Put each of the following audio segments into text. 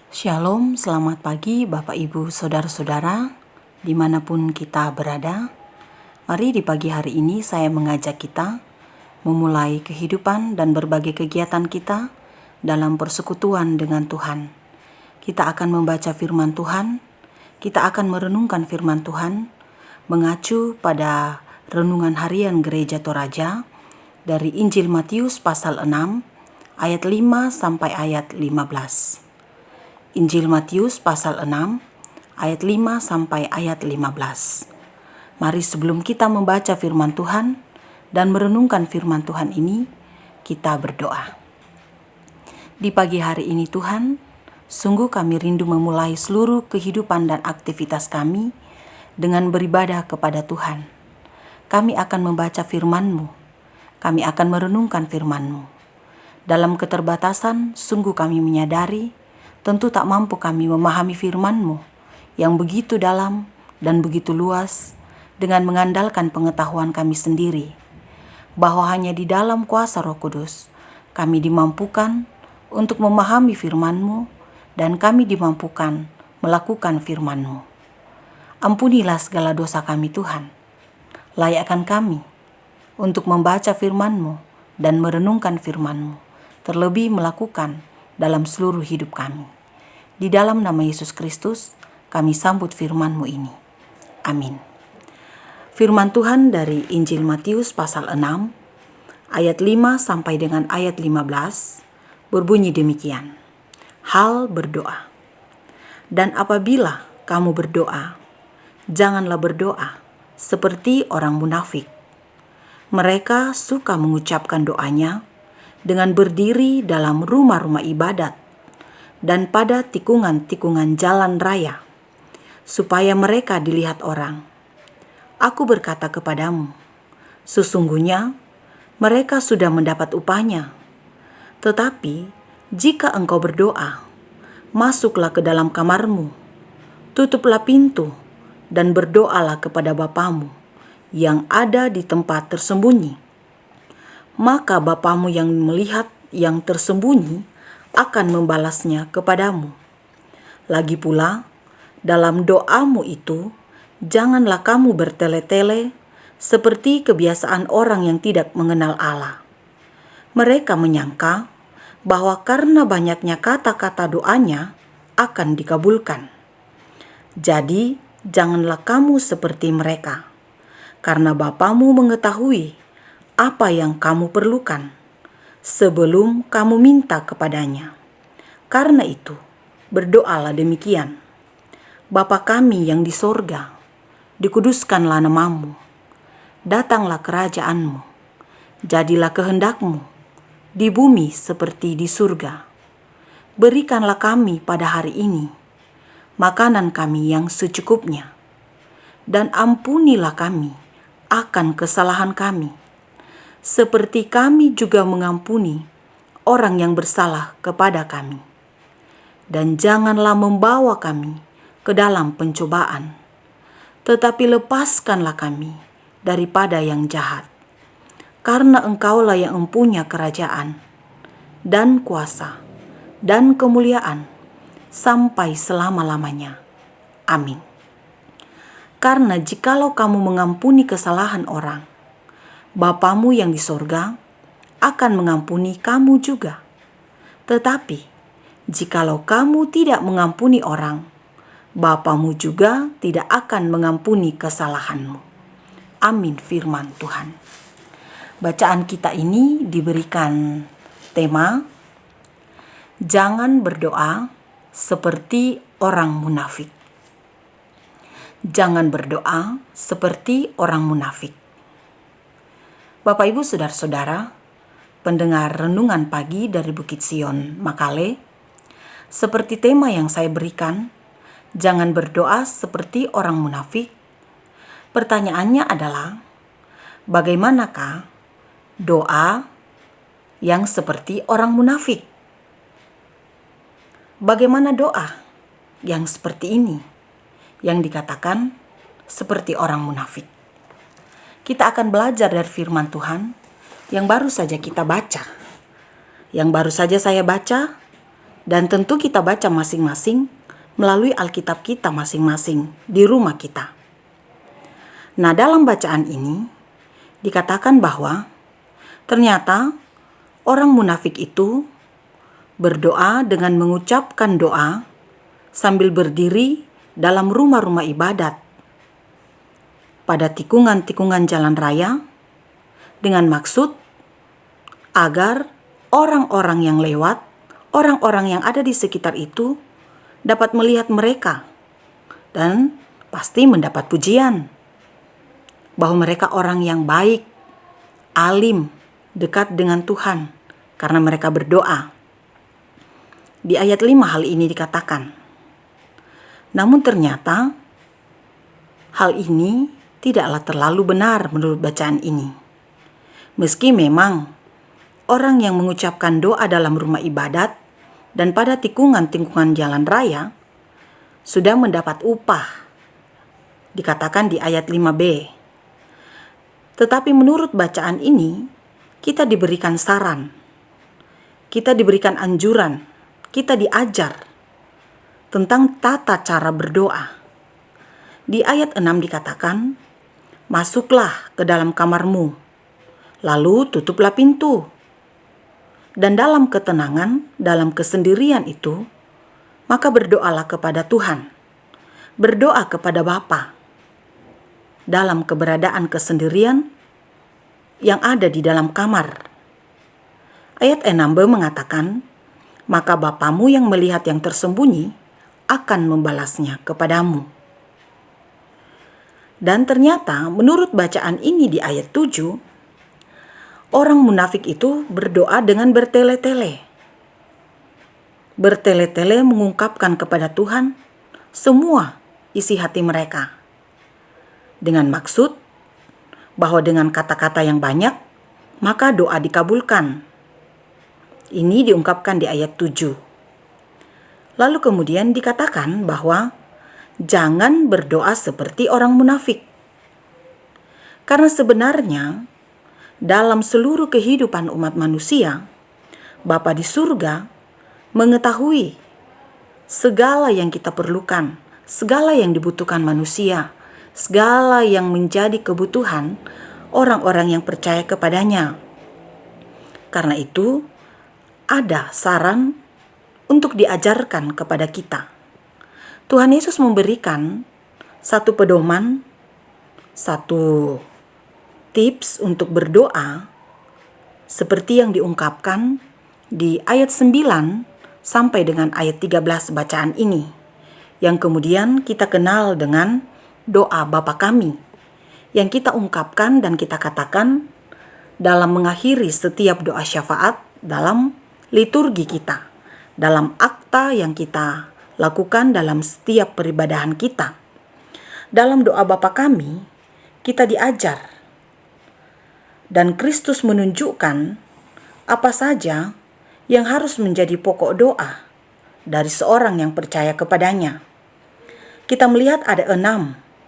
Shalom, selamat pagi Bapak Ibu Saudara-saudara dimanapun kita berada. Mari di pagi hari ini saya mengajak kita memulai kehidupan dan berbagai kegiatan kita dalam persekutuan dengan Tuhan. Kita akan membaca firman Tuhan, kita akan merenungkan firman Tuhan, mengacu pada renungan harian Gereja Toraja dari Injil Matius pasal 6 ayat 5 sampai ayat 15. Injil Matius pasal 6 ayat 5 sampai ayat 15. Mari sebelum kita membaca firman Tuhan dan merenungkan firman Tuhan ini, kita berdoa. Di pagi hari ini Tuhan, sungguh kami rindu memulai seluruh kehidupan dan aktivitas kami dengan beribadah kepada Tuhan. Kami akan membaca firman-Mu, kami akan merenungkan firman-Mu. Dalam keterbatasan, sungguh kami menyadari tentu tak mampu kami memahami firman-Mu yang begitu dalam dan begitu luas dengan mengandalkan pengetahuan kami sendiri, bahwa hanya di dalam kuasa Roh Kudus kami dimampukan untuk memahami firman-Mu dan kami dimampukan melakukan firman-Mu. Ampunilah segala dosa kami Tuhan. Layakkan kami untuk membaca firman-Mu dan merenungkan firman-Mu, terlebih melakukan dalam seluruh hidup kami. Di dalam nama Yesus Kristus, kami sambut firman-Mu ini. Amin. Firman Tuhan dari Injil Matius pasal 6, ayat 5 sampai dengan ayat 15, berbunyi demikian. Hal berdoa. Dan apabila kamu berdoa, janganlah berdoa seperti orang munafik. Mereka suka mengucapkan doanya dengan berdiri dalam rumah-rumah ibadat dan pada tikungan-tikungan jalan raya, supaya mereka dilihat orang. Aku berkata kepadamu, sesungguhnya mereka sudah mendapat upahnya. Tetapi jika engkau berdoa, masuklah ke dalam kamarmu, tutuplah pintu, dan berdoalah kepada Bapamu yang ada di tempat tersembunyi. Maka Bapamu yang melihat yang tersembunyi akan membalasnya kepadamu. Lagi pula, dalam doamu itu, janganlah kamu bertele-tele seperti kebiasaan orang yang tidak mengenal Allah. Mereka menyangka bahwa karena banyaknya kata-kata doanya akan dikabulkan. Jadi, janganlah kamu seperti mereka, karena Bapamu mengetahui apa yang kamu perlukan sebelum kamu minta kepadanya. Karena itu, berdoalah demikian. Bapa kami yang di sorga, dikuduskanlah namamu, datanglah kerajaanmu, jadilah kehendakmu, di bumi seperti di surga. Berikanlah kami pada hari ini makanan kami yang secukupnya, dan ampunilah kami akan kesalahan kami, seperti kami juga mengampuni orang yang bersalah kepada kami. Dan janganlah membawa kami ke dalam pencobaan, tetapi lepaskanlah kami daripada yang jahat. Karena Engkaulah yang mempunyai kerajaan, dan kuasa, dan kemuliaan, sampai selama-lamanya. Amin. Karena jikalau kamu mengampuni kesalahan orang, Bapamu yang di sorga akan mengampuni kamu juga. Tetapi jikalau kamu tidak mengampuni orang, Bapamu juga tidak akan mengampuni kesalahanmu. Amin firman Tuhan. Bacaan kita ini diberikan tema, jangan berdoa seperti orang munafik. Jangan berdoa seperti orang munafik. Bapak Ibu Saudara-saudara, pendengar renungan pagi dari Bukit Sion, Makale, seperti tema yang saya berikan, jangan berdoa seperti orang munafik. Pertanyaannya adalah, bagaimanakah doa yang seperti orang munafik? Bagaimana doa yang seperti ini, yang dikatakan seperti orang munafik? Kita akan belajar dari firman Tuhan yang baru saja kita baca. Yang baru saja saya baca Dan tentu kita baca masing-masing melalui Alkitab kita masing-masing di rumah kita. Nah, dalam bacaan ini dikatakan bahwa ternyata orang munafik itu berdoa dengan mengucapkan doa sambil berdiri dalam rumah-rumah ibadat pada tikungan-tikungan jalan raya dengan maksud agar orang-orang yang lewat, orang-orang yang ada di sekitar itu dapat melihat mereka dan pasti mendapat pujian bahwa mereka orang yang baik, alim, dekat dengan Tuhan karena mereka berdoa. Di ayat 5 hal ini dikatakan. Namun ternyata hal ini tidaklah terlalu benar menurut bacaan ini. Meski memang orang yang mengucapkan doa dalam rumah ibadat dan pada tikungan-tikungan jalan raya sudah mendapat upah. Dikatakan di ayat 5b. Tetapi menurut bacaan ini, kita diberikan saran, kita diberikan anjuran, kita diajar tentang tata cara berdoa. Di ayat 6 dikatakan, masuklah ke dalam kamarmu, lalu tutuplah pintu. Dan dalam ketenangan, dalam kesendirian itu, maka berdoalah kepada Tuhan, berdoa kepada Bapa, dalam keberadaan kesendirian yang ada di dalam kamar. Ayat 6b mengatakan, maka Bapamu yang melihat yang tersembunyi akan membalasnya kepadamu. Dan ternyata menurut bacaan ini di ayat 7, orang munafik itu berdoa dengan bertele-tele. Bertele-tele mengungkapkan kepada Tuhan semua isi hati mereka. Dengan maksud bahwa dengan kata-kata yang banyak, maka doa dikabulkan. Ini diungkapkan di ayat 7. Lalu kemudian dikatakan bahwa jangan berdoa seperti orang munafik. Karena sebenarnya dalam seluruh kehidupan umat manusia, Bapa di surga mengetahui segala yang kita perlukan, segala yang dibutuhkan manusia, segala yang menjadi kebutuhan orang-orang yang percaya kepadanya. Karena itu, ada saran untuk diajarkan kepada kita. Tuhan Yesus memberikan satu pedoman, satu tips untuk berdoa seperti yang diungkapkan di ayat 9 sampai dengan ayat 13 bacaan ini, yang kemudian kita kenal dengan doa Bapa Kami, yang kita ungkapkan dan kita katakan dalam mengakhiri setiap doa syafaat dalam liturgi kita, dalam akta yang kita lakukan dalam setiap peribadahan kita. Dalam doa Bapa Kami, kita diajar dan Kristus menunjukkan apa saja yang harus menjadi pokok doa dari seorang yang percaya kepadanya. Kita melihat ada 6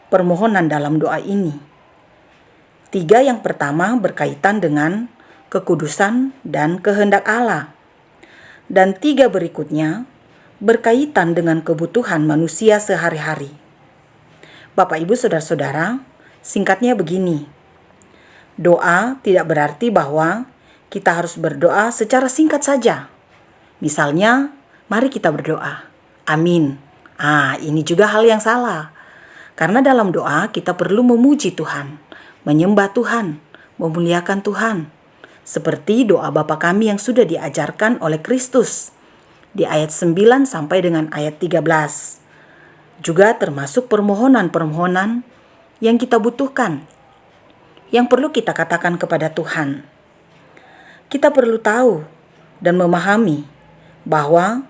permohonan dalam doa ini. 3 yang pertama berkaitan dengan kekudusan dan kehendak Allah. Dan 3 berikutnya berkaitan dengan kebutuhan manusia sehari-hari. Bapak, Ibu, Saudara-saudara, singkatnya begini. Doa tidak berarti bahwa kita harus berdoa secara singkat saja. Misalnya, mari kita berdoa. Amin. Ini juga hal yang salah. Karena dalam doa kita perlu memuji Tuhan, menyembah Tuhan, memuliakan Tuhan. Seperti doa Bapa Kami yang sudah diajarkan oleh Kristus di ayat 9 sampai dengan ayat 13. Juga termasuk permohonan-permohonan yang kita butuhkan, yang perlu kita katakan kepada Tuhan. Kita perlu tahu dan memahami bahwa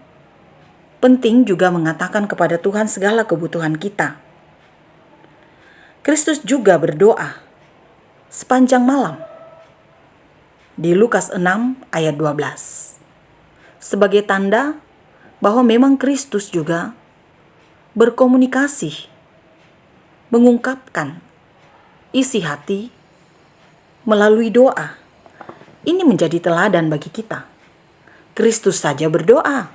penting juga mengatakan kepada Tuhan segala kebutuhan kita. Kristus juga berdoa sepanjang malam di Lukas 6 ayat 12. Sebagai tanda bahwa memang Kristus juga berkomunikasi, mengungkapkan isi hati melalui doa. Ini menjadi teladan bagi kita. Kristus saja berdoa.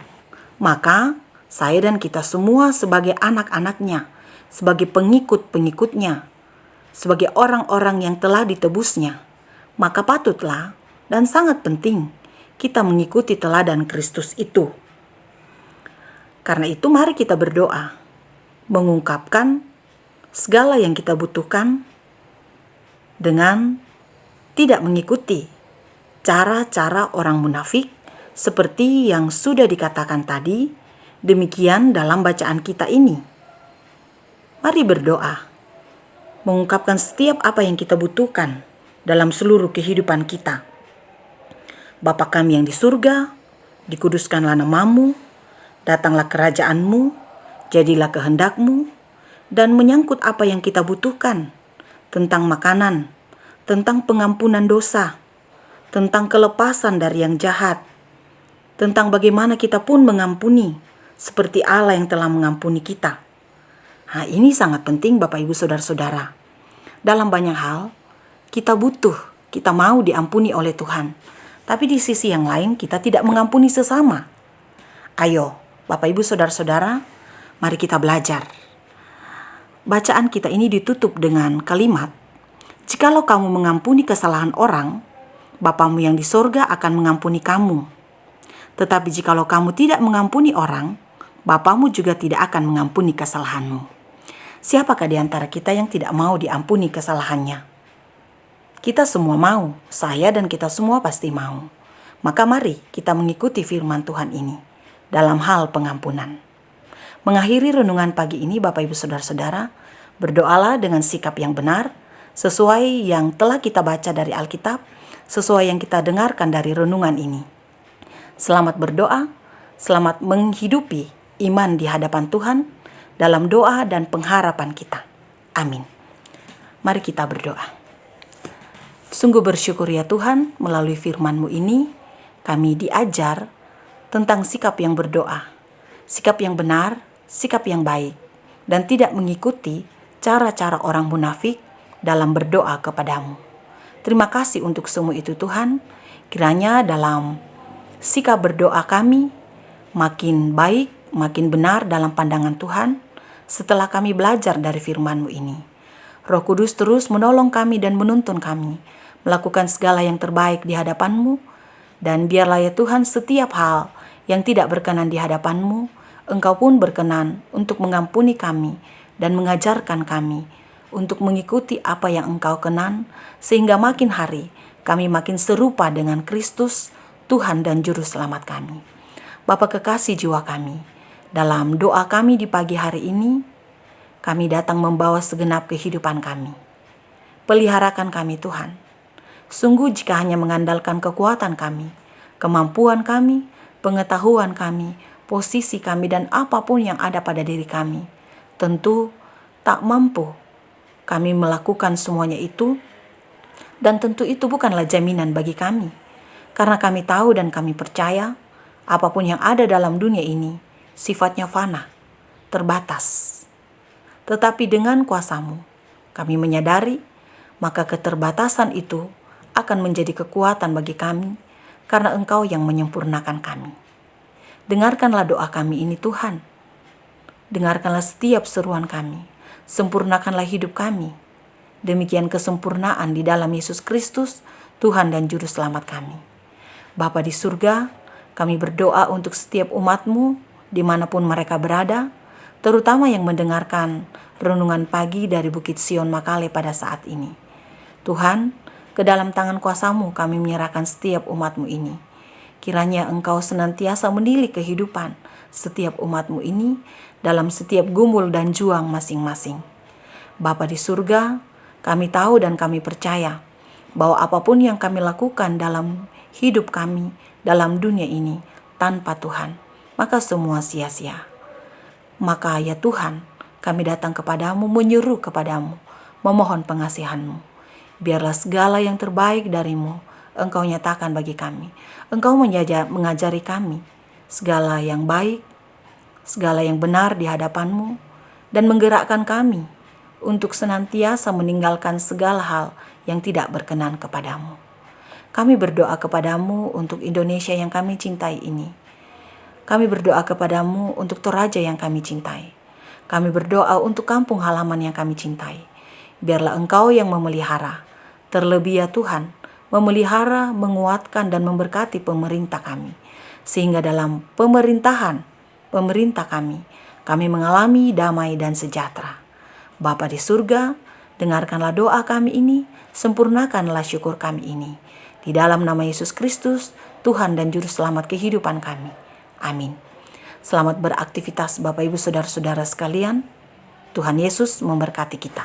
Maka saya dan kita semua sebagai anak-anaknya, sebagai pengikut-pengikutnya, sebagai orang-orang yang telah ditebusnya, maka patutlah dan sangat penting kita mengikuti teladan Kristus itu. Karena itu mari kita berdoa, mengungkapkan segala yang kita butuhkan dengan tidak mengikuti cara-cara orang munafik seperti yang sudah dikatakan tadi, demikian dalam bacaan kita ini. Mari berdoa, mengungkapkan setiap apa yang kita butuhkan dalam seluruh kehidupan kita. Bapa kami yang di surga, dikuduskanlah namamu, datanglah kerajaanmu, jadilah kehendakmu, dan menyangkut apa yang kita butuhkan, tentang makanan, tentang pengampunan dosa, tentang kelepasan dari yang jahat, tentang bagaimana kita pun mengampuni, seperti Allah yang telah mengampuni kita. Nah, ini sangat penting Bapak Ibu Saudara-saudara. Dalam banyak hal, kita butuh, kita mau diampuni oleh Tuhan. Tapi di sisi yang lain, kita tidak mengampuni sesama. Ayo, Bapak Ibu Saudara-saudara, mari kita belajar. Bacaan kita ini ditutup dengan kalimat, "Jikalau kamu mengampuni kesalahan orang, Bapamu yang di sorga akan mengampuni kamu. Tetapi jikalau kamu tidak mengampuni orang, Bapamu juga tidak akan mengampuni kesalahanmu." Siapakah di antara kita yang tidak mau diampuni kesalahannya? Kita semua mau, saya dan kita semua pasti mau. Maka mari kita mengikuti firman Tuhan ini dalam hal pengampunan. Mengakhiri renungan pagi ini Bapak Ibu Saudara-saudara, berdoalah dengan sikap yang benar, sesuai yang telah kita baca dari Alkitab, sesuai yang kita dengarkan dari renungan ini. Selamat berdoa, selamat menghidupi iman di hadapan Tuhan dalam doa dan pengharapan kita. Amin. Mari kita berdoa. Sungguh bersyukur ya Tuhan, melalui firman-Mu ini, kami diajar tentang sikap yang berdoa, sikap yang benar, sikap yang baik, dan tidak mengikuti cara-cara orang munafik dalam berdoa kepadamu. Terima kasih untuk semua itu Tuhan, kiranya dalam sikap berdoa kami makin baik, makin benar dalam pandangan Tuhan setelah kami belajar dari firman-Mu ini. Roh Kudus terus menolong kami dan menuntun kami melakukan segala yang terbaik di hadapan-Mu, dan biarlah ya Tuhan setiap hal yang tidak berkenan di hadapan-Mu, Engkau pun berkenan untuk mengampuni kami dan mengajarkan kami untuk mengikuti apa yang Engkau kenan, sehingga makin hari kami makin serupa dengan Kristus, Tuhan dan Juru Selamat kami. Bapa kekasih jiwa kami, dalam doa kami di pagi hari ini, kami datang membawa segenap kehidupan kami. Peliharakan kami Tuhan. Sungguh jika hanya mengandalkan kekuatan kami, kemampuan kami, pengetahuan kami, posisi kami, dan apapun yang ada pada diri kami, tentu tak mampu kami melakukan semuanya itu, dan tentu itu bukanlah jaminan bagi kami. Karena kami tahu dan kami percaya, apapun yang ada dalam dunia ini, sifatnya fana, terbatas. Tetapi dengan kuasa-Mu, kami menyadari, maka keterbatasan itu akan menjadi kekuatan bagi kami, karena Engkau yang menyempurnakan kami. Dengarkanlah doa kami ini Tuhan. Dengarkanlah setiap seruan kami. Sempurnakanlah hidup kami. Demikian kesempurnaan di dalam Yesus Kristus, Tuhan dan Juru Selamat kami. Bapa di surga, kami berdoa untuk setiap umat-Mu dimanapun mereka berada, terutama yang mendengarkan renungan pagi dari Bukit Sion Makale pada saat ini. Tuhan, ke dalam tangan kuasa-Mu kami menyerahkan setiap umat-Mu ini. Kiranya Engkau senantiasa mendidik kehidupan setiap umat-Mu ini dalam setiap gumul dan juang masing-masing. Bapa di surga, kami tahu dan kami percaya bahwa apapun yang kami lakukan dalam hidup kami dalam dunia ini tanpa Tuhan, maka semua sia-sia. Maka ya Tuhan, kami datang kepadamu, menyeru kepadamu, memohon pengasihan-Mu. Biarlah segala yang terbaik dari-Mu Engkau nyatakan bagi kami. Engkau mengajari kami segala yang baik, segala yang benar di hadapan-Mu, dan menggerakkan kami untuk senantiasa meninggalkan segala hal yang tidak berkenan kepadamu. Kami berdoa kepadamu untuk Indonesia yang kami cintai ini. Kami berdoa kepadamu untuk Toraja yang kami cintai. Kami berdoa untuk kampung halaman yang kami cintai. Biarlah Engkau yang memelihara. Terlebih ya Tuhan, memelihara, menguatkan, dan memberkati pemerintah kami. Sehingga dalam pemerintah kami mengalami damai dan sejahtera. Bapa di surga, dengarkanlah doa kami ini, sempurnakanlah syukur kami ini. Di dalam nama Yesus Kristus, Tuhan dan Juru Selamat kehidupan kami. Amin. Selamat beraktivitas Bapak Ibu Saudara-saudara sekalian. Tuhan Yesus memberkati kita.